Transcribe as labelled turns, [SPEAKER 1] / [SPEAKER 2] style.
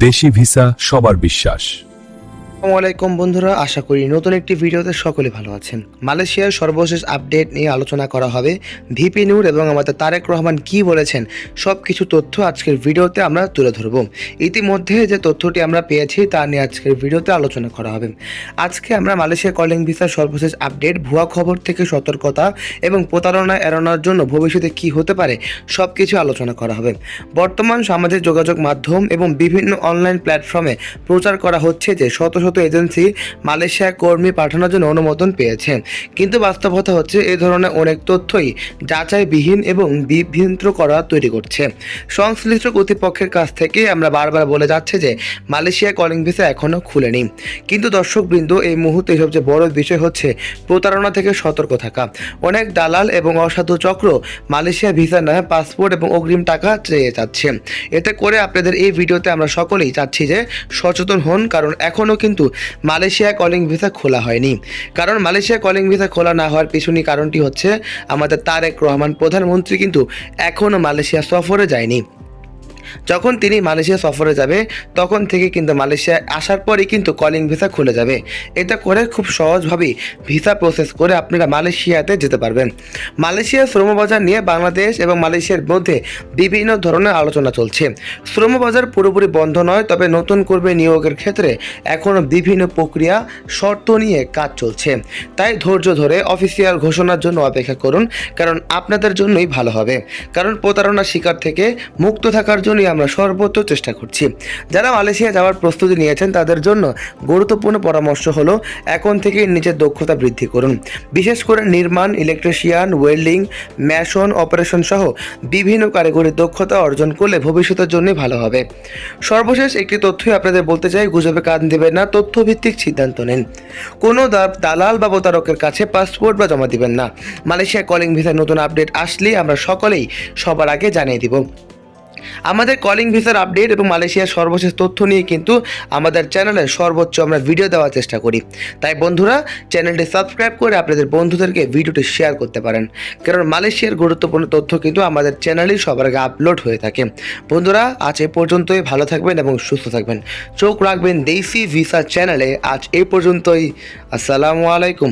[SPEAKER 1] দেশি ভিসা সবার বিশ্বাস।
[SPEAKER 2] আসসালামু আলাইকুম বন্ধুরা, আশা করি নতুন একটি ভিডিওতে সকলে ভালো আছেন। মালয়েশিয়ার সর্বশেষ আপডেট নিয়ে আলোচনা করা হবে। ভিপি নূর এবং আমাদের তারেক রহমান কি বলেছেন সব কিছু তথ্য আজকের ভিডিওতে আমরা তুলে ধরব। ইতিমধ্যে যে তথ্যটি আমরা পেয়েছি তা নিয়ে আজকের ভিডিওতে আলোচনা করা হবে। আজকে আমরা মালয়েশিয়া কলিং ভিসার সর্বশেষ আপডেট, ভুয়া খবর থেকে সতর্কতা এবং প্রতারণা এড়ানোর জন্য ভবিষ্যতে কি হতে পারে সব কিছু আলোচনা করা হবে। বর্তমান সামাজিক যোগাযোগ মাধ্যম এবং বিভিন্ন অনলাইন প্ল্যাটফর্মে প্রচার করা হচ্ছে যে শত এজেন্সি মালয়েশিয়া কর্মী পাঠানোর জন্য অনুমোদন পেয়েছে, কিন্তু বাস্তবতা হচ্ছে এই ধরনের অনেক তথ্যই যাচাইবিহীন এবং বিভ্রান্ত করা তৈরি করছে। সংশ্লিষ্ট কর্তৃপক্ষের কাছ থেকে আমরা বারবার বলে যাচ্ছে যে মালয়েশিয়া কলিং ভিসা এখনও খুলেনি, কিন্তু দর্শকবৃন্দ এই মুহূর্তে সবচেয়ে বড় বিষয় হচ্ছে প্রতারণা থেকে সতর্ক থাকা। অনেক দালাল এবং অসাধু চক্র মালয়েশিয়া ভিসা নয় পাসপোর্ট এবং অগ্রিম টাকা চেয়ে যাচ্ছে। এতে করে আপনাদের এই ভিডিওতে আমরা সকলেই চাচ্ছি যে সচেতন হন, কারণ এখনও কিন্তু মালয়েশিয়া কলিং ভিসা খোলা হয়নি। কারণ মালয়েশিয়া কলিং ভিসা খোলা না হওয়ার পিছনে কারণটি হচ্ছে আমাদের তারেক রহমান প্রধানমন্ত্রী কিন্তু এখনও মালয়েশিয়া সফরে যায়নি। যখন তিনি মালয়েশিয়া সফরে যাবে তখন থেকে কিন্তু মালয়েশিয়া আসার পরই কিন্তু কলিং ভিসা খুলে যাবে। এটা করে খুব সহজভাবেই ভিসা প্রসেস করে আপনারা মালয়েশিয়াতে যেতে পারবেন। মালয়েশিয়ার শ্রমবাজার নিয়ে বাংলাদেশ এবং মালয়েশিয়ার মধ্যে বিভিন্ন ধরনের আলোচনা চলছে। শ্রমবাজার পুরোপুরি বন্ধ নয়, তবে নতুন কর্মী নিয়োগের ক্ষেত্রে এখনও বিভিন্ন প্রক্রিয়া শর্ত নিয়ে কাজ চলছে। তাই ধৈর্য ধরে অফিসিয়াল ঘোষণার জন্য অপেক্ষা করুন, কারণ আপনাদের জন্যই ভালো হবে। কারণ প্রতারণার শিকার থেকে মুক্ত থাকার জন্য আমরা সর্বোচ্চ চেষ্টা করছি। যারা মালয়েশিয়া যাওয়ার প্রস্তুতি নিয়েছেন তাদের জন্য গুরুত্বপূর্ণ পরামর্শ হলো এখন থেকে নিজের দক্ষতা বৃদ্ধি করুন। বিশেষ করে নির্মাণ, ইলেকট্রিশিয়ান, ওয়েল্ডিং, ম্যাশন অপারেশন সহ বিভিন্ন কারিগরি দক্ষতা অর্জন করলে ভবিষ্যতের জন্য ভালো হবে। সর্বশেষ একটি তথ্যই আপনাদের বলতে চাই, গুজবে কান দেবেন না, তথ্যভিত্তিক সিদ্ধান্ত নিন। কোনো দালাল বা প্রতারকের কাছে পাসপোর্ট বা জমা দিবেন না। মালয়েশিয়া কলিং ভিসার নতুন আপডেট আসলেই আমরা সকলেই সবার আগে জানিয়ে দিব। আমাদের কলিং ভিসার আপডেট এবং মালয়েশিয়ার সর্বশেষ তথ্য নিয়ে কিন্তু আমাদের চ্যানেলে সর্বোচ্চ আমরা ভিডিও দেওয়ার চেষ্টা করি। তাই বন্ধুরা, চ্যানেলটি সাবস্ক্রাইব করে আপনাদের বন্ধুদেরকে ভিডিওটি শেয়ার করতে পারেন, কারণ মালয়েশিয়ার গুরুত্বপূর্ণ তথ্য কিন্তু আমাদের চ্যানেলেই সবার আগে আপলোড হয়ে থাকে। বন্ধুরা, আজ এ পর্যন্তই। ভালো থাকবেন এবং সুস্থ থাকবেন। চোখ রাখবেন দেশি ভিসা চ্যানেলে। আজ এই পর্যন্তই। আসসালামু আলাইকুম।